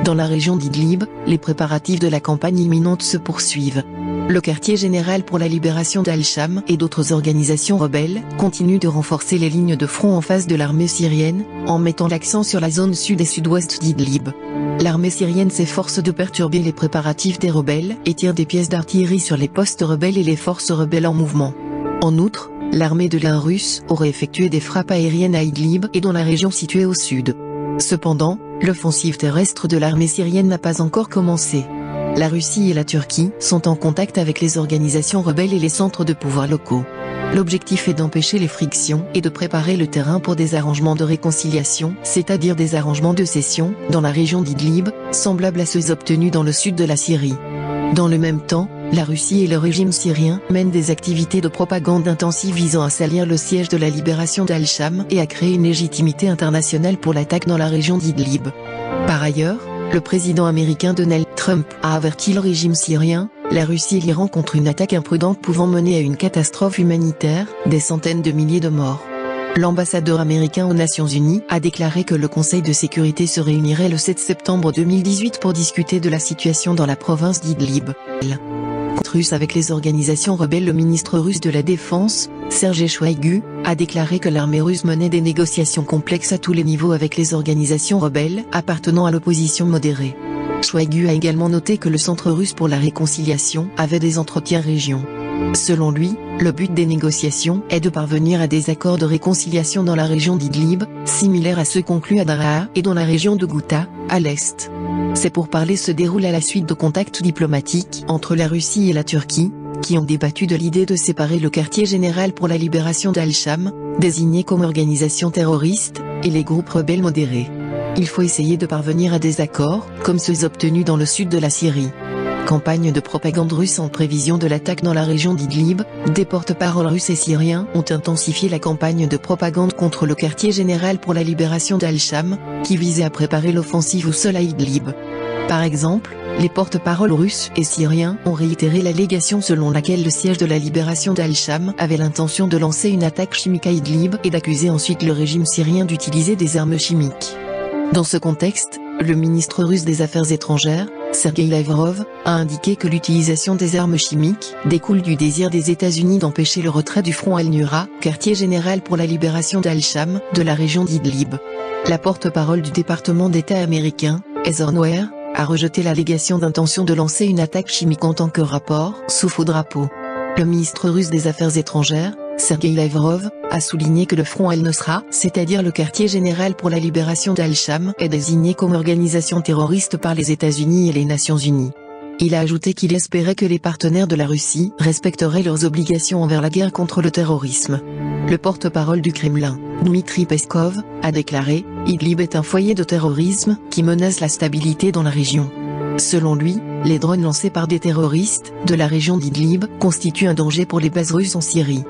Dans la région d'Idlib, les préparatifs de la campagne imminente se poursuivent. Le quartier général pour la libération d'Al-Sham et d'autres organisations rebelles continuent de renforcer les lignes de front en face de l'armée syrienne, en mettant l'accent sur la zone sud et sud-ouest d'Idlib. L'armée syrienne s'efforce de perturber les préparatifs des rebelles et tire des pièces d'artillerie sur les postes rebelles et les forces rebelles en mouvement. En outre, l'armée de l'air russe aurait effectué des frappes aériennes à Idlib et dans la région située au sud. Cependant, l'offensive terrestre de l'armée syrienne n'a pas encore commencé. La Russie et la Turquie sont en contact avec les organisations rebelles et les centres de pouvoir locaux. L'objectif est d'empêcher les frictions et de préparer le terrain pour des arrangements de réconciliation, c'est-à-dire des arrangements de cession, dans la région d'Idlib, semblables à ceux obtenus dans le sud de la Syrie. Dans le même temps, la Russie et le régime syrien mènent des activités de propagande intensive visant à salir le siège de la libération d'Al-Sham et à créer une légitimité internationale pour l'attaque dans la région d'Idlib. Par ailleurs, le président américain Donald Trump a averti le régime syrien, la Russie et l'Iran contre une attaque imprudente pouvant mener à une catastrophe humanitaire, des centaines de milliers de morts. L'ambassadeur américain aux Nations Unies a déclaré que le Conseil de sécurité se réunirait le 7 septembre 2018 pour discuter de la situation dans la province d'Idlib. Russe avec les organisations rebelles. Le ministre russe de la Défense, Sergei Shoigu, a déclaré que l'armée russe menait des négociations complexes à tous les niveaux avec les organisations rebelles appartenant à l'opposition modérée. Shoigu a également noté que le Centre russe pour la réconciliation avait des entretiens région. Selon lui, le but des négociations est de parvenir à des accords de réconciliation dans la région d'Idlib, similaires à ceux conclus à Daraa et dans la région de Ghouta, à l'est. Ces pourparlers se déroulent à la suite de contacts diplomatiques entre la Russie et la Turquie, qui ont débattu de l'idée de séparer le quartier général pour la libération d'Al-Sham, désigné comme organisation terroriste, et les groupes rebelles modérés. Il faut essayer de parvenir à des accords, comme ceux obtenus dans le sud de la Syrie. Campagne de propagande russe en prévision de l'attaque dans la région d'Idlib, des porte-paroles russes et syriens ont intensifié la campagne de propagande contre le quartier général pour la libération d'Al-Sham, qui visait à préparer l'offensive au sol à Idlib. Par exemple, les porte-paroles russes et syriens ont réitéré l'allégation selon laquelle le siège de la libération d'Al-Sham avait l'intention de lancer une attaque chimique à Idlib et d'accuser ensuite le régime syrien d'utiliser des armes chimiques. Dans ce contexte, le ministre russe des Affaires étrangères, Sergei Lavrov, a indiqué que l'utilisation des armes chimiques découle du désir des États-Unis d'empêcher le retrait du front Al-Nusra, quartier général pour la libération d'Al-Sham, de la région d'Idlib. La porte-parole du département d'État américain, Heather Nauert, a rejeté l'allégation d'intention de lancer une attaque chimique en tant que rapport sous faux drapeau. Le ministre russe des Affaires étrangères, Sergei Lavrov, a souligné que le Front Al-Nusra, c'est-à-dire le quartier général pour la libération d'Al-Sham, est désigné comme organisation terroriste par les États-Unis et les Nations Unies. Il a ajouté qu'il espérait que les partenaires de la Russie respecteraient leurs obligations envers la guerre contre le terrorisme. Le porte-parole du Kremlin, Dmitry Peskov, a déclaré « Idlib est un foyer de terrorisme qui menace la stabilité dans la région ». Selon lui, les drones lancés par des terroristes de la région d'Idlib constituent un danger pour les bases russes en Syrie.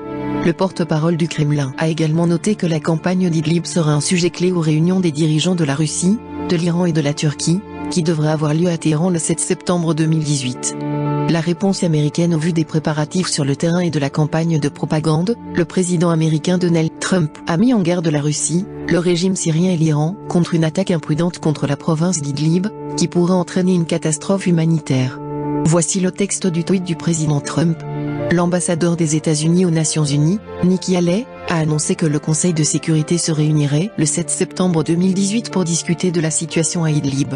Le porte-parole du Kremlin a également noté que la campagne d'Idlib sera un sujet clé aux réunions des dirigeants de la Russie, de l'Iran et de la Turquie, qui devraient avoir lieu à Téhéran le 7 septembre 2018. La réponse américaine au vu des préparatifs sur le terrain et de la campagne de propagande, le président américain Donald Trump a mis en garde la Russie, le régime syrien et l'Iran contre une attaque imprudente contre la province d'Idlib, qui pourrait entraîner une catastrophe humanitaire. Voici le texte du tweet du président Trump. L'ambassadeur des États-Unis aux Nations Unies, Nikki Haley, a annoncé que le Conseil de sécurité se réunirait le 7 septembre 2018 pour discuter de la situation à Idlib.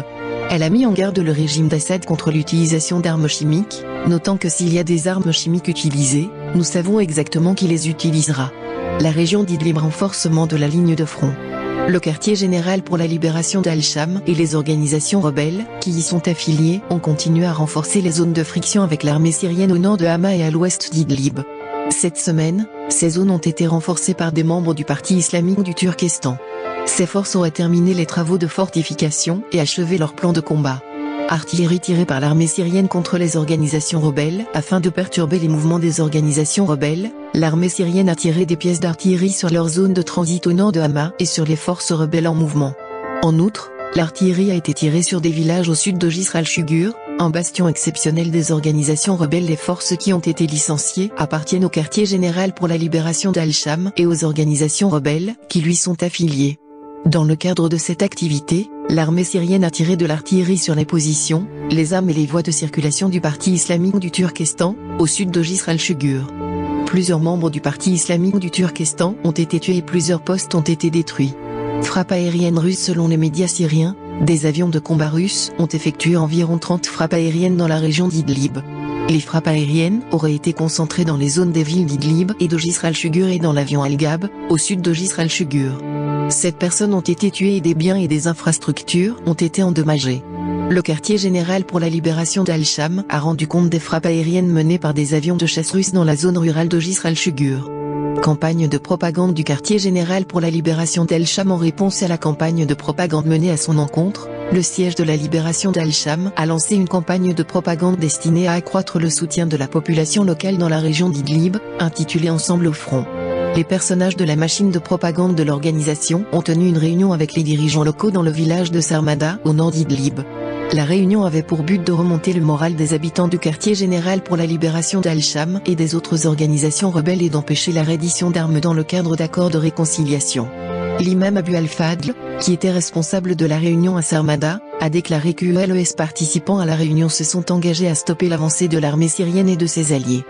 Elle a mis en garde le régime d'Assad contre l'utilisation d'armes chimiques, notant que s'il y a des armes chimiques utilisées, nous savons exactement qui les utilisera. La région d'Idlib renforcement de la ligne de front. Le quartier général pour la libération d'Al-Sham et les organisations rebelles qui y sont affiliées ont continué à renforcer les zones de friction avec l'armée syrienne au nord de Hama et à l'ouest d'Idlib. Cette semaine, ces zones ont été renforcées par des membres du Parti islamique du Turkestan. Ces forces auraient terminé les travaux de fortification et achevé leur plan de combat. Artillerie tirée par l'armée syrienne contre les organisations rebelles afin de perturber les mouvements des organisations rebelles. L'armée syrienne a tiré des pièces d'artillerie sur leur zone de transit au nord de Hama et sur les forces rebelles en mouvement. En outre, l'artillerie a été tirée sur des villages au sud de Jisr al-Shugur, un bastion exceptionnel des organisations rebelles. Les forces qui ont été licenciées appartiennent au quartier général pour la libération d'Al-Sham et aux organisations rebelles qui lui sont affiliées. Dans le cadre de cette activité, L'armée syrienne a tiré de l'artillerie sur les positions, les armes et les voies de circulation du parti islamique du Turkestan, au sud de Jisr al-Shugur. Plusieurs membres du parti islamique du Turkestan ont été tués et plusieurs postes ont été détruits. Frappes aériennes russes. Selon les médias syriens, des avions de combat russes ont effectué environ 30 frappes aériennes dans la région d'Idlib. Les frappes aériennes auraient été concentrées dans les zones des villes d'Idlib et de Jisr al-Shugur et dans l'avion Al-Gab, au sud de Jisr al-Shugur. 7 personnes ont été tuées et des biens et des infrastructures ont été endommagés. Le quartier général pour la libération d'Al-Sham a rendu compte des frappes aériennes menées par des avions de chasse russes dans la zone rurale de Jisr al-Shugur. Campagne de propagande du quartier général pour la libération d'Al-Sham. En réponse à la campagne de propagande menée à son encontre, le siège de la libération d'Al-Sham a lancé une campagne de propagande destinée à accroître le soutien de la population locale dans la région d'Idlib, intitulée Ensemble au front. Les personnages de la machine de propagande de l'organisation ont tenu une réunion avec les dirigeants locaux dans le village de Sarmada, au nord d'Idlib. La réunion avait pour but de remonter le moral des habitants du quartier général pour la libération d'Al-Sham et des autres organisations rebelles et d'empêcher la reddition d'armes dans le cadre d'accords de réconciliation. L'imam Abu al-Fadl, qui était responsable de la réunion à Sarmada, a déclaré que les participants à la réunion se sont engagés à stopper l'avancée de l'armée syrienne et de ses alliés.